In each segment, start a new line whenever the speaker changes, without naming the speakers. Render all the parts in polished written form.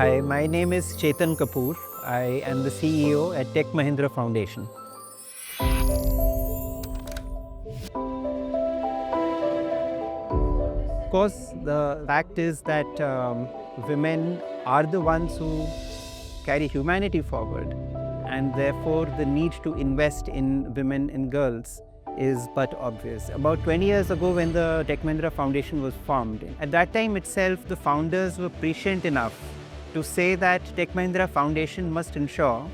Hi, my name is Chetan Kapoor. I am the CEO at Tech Mahindra Foundation. Of course, the fact is that women are the ones who carry humanity forward, and therefore the need to invest in women and girls is but obvious. About 20 years ago, when the Tech Mahindra Foundation was formed, at that time itself, the founders were prescient enough to say that Tech Mahindra Foundation must ensure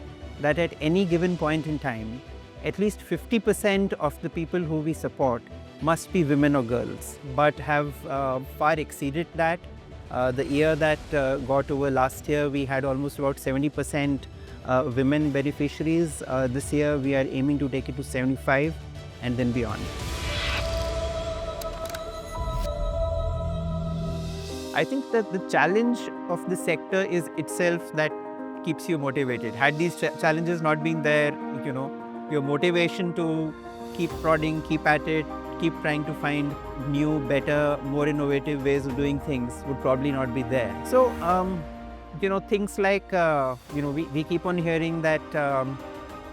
that at any given point in time, at least 50% of the people who we support must be women or girls, but have far exceeded that. The year that got over last year, we had almost about 70% women beneficiaries. This year, we are aiming to take it to 75 and then beyond. I think that the challenge of the sector is itself that keeps you motivated. Had these challenges not been there, your motivation to keep prodding, keep at it, keep trying to find new, better, more innovative ways of doing things would probably not be there. So, things like, we keep on hearing that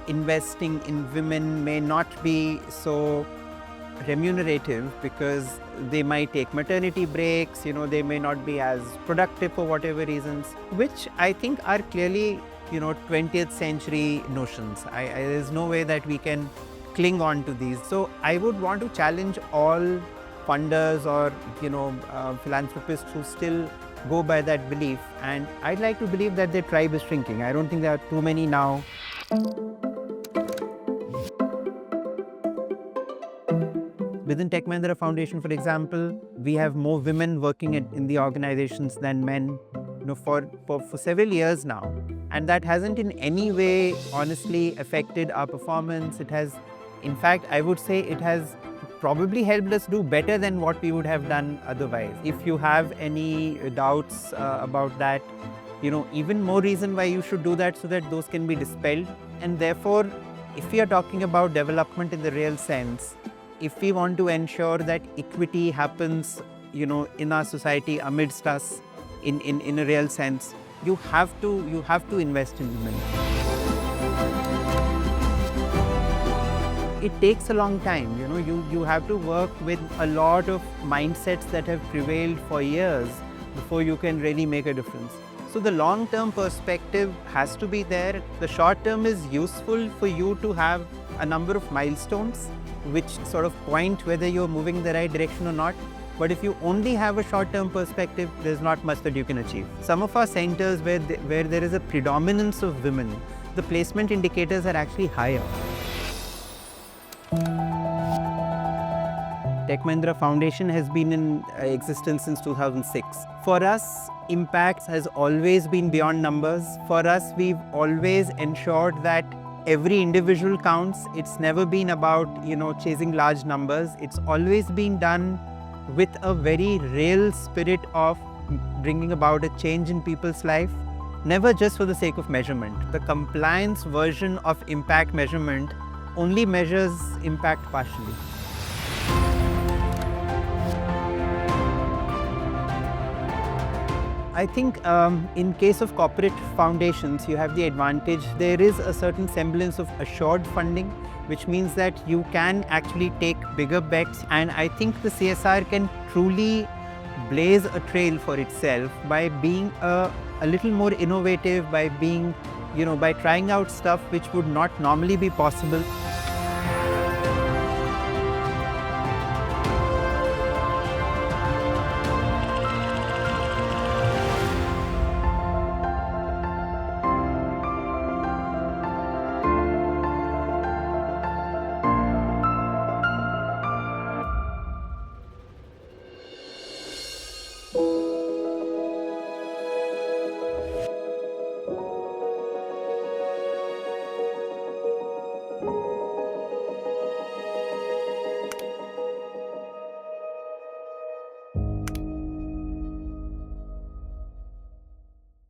investing in women may not be so remunerative because they might take maternity breaks, they may not be as productive for whatever reasons, which I think are clearly, 20th century notions. There's no way that we can cling on to these. So I would want to challenge all funders or, philanthropists who still go by that belief. And I'd like to believe that their tribe is shrinking. I don't think there are too many now. Within Tech Mahindra Foundation, for example, we have more women working in the organizations than men, for several years now. And that hasn't in any way, honestly, affected our performance. It has, in fact, I would say it has probably helped us do better than what we would have done otherwise. If you have any doubts about that, even more reason why you should do that so that those can be dispelled. And therefore, if we are talking about development in the real sense, if we want to ensure that equity happens, in our society amidst us in a real sense, you have to invest in women. It takes a long time, you have to work with a lot of mindsets that have prevailed for years before you can really make a difference. So the long-term perspective has to be there. The short-term is useful for you to have a number of milestones which sort of point whether you're moving in the right direction or not. But if you only have a short-term perspective, there's not much that you can achieve. Some of our centers where there is a predominance of women, the placement indicators are actually higher. Tech Mahindra Foundation has been in existence since 2006. For us, impact has always been beyond numbers. For us, we've always ensured that every individual counts. It's never been about, chasing large numbers. It's always been done with a very real spirit of bringing about a change in people's life, never just for the sake of measurement. The compliance version of impact measurement only measures impact partially. I think in case of corporate foundations, you have the advantage. There is a certain semblance of assured funding, which means that you can actually take bigger bets. And I think the CSR can truly blaze a trail for itself by being a little more innovative, by being, by trying out stuff which would not normally be possible.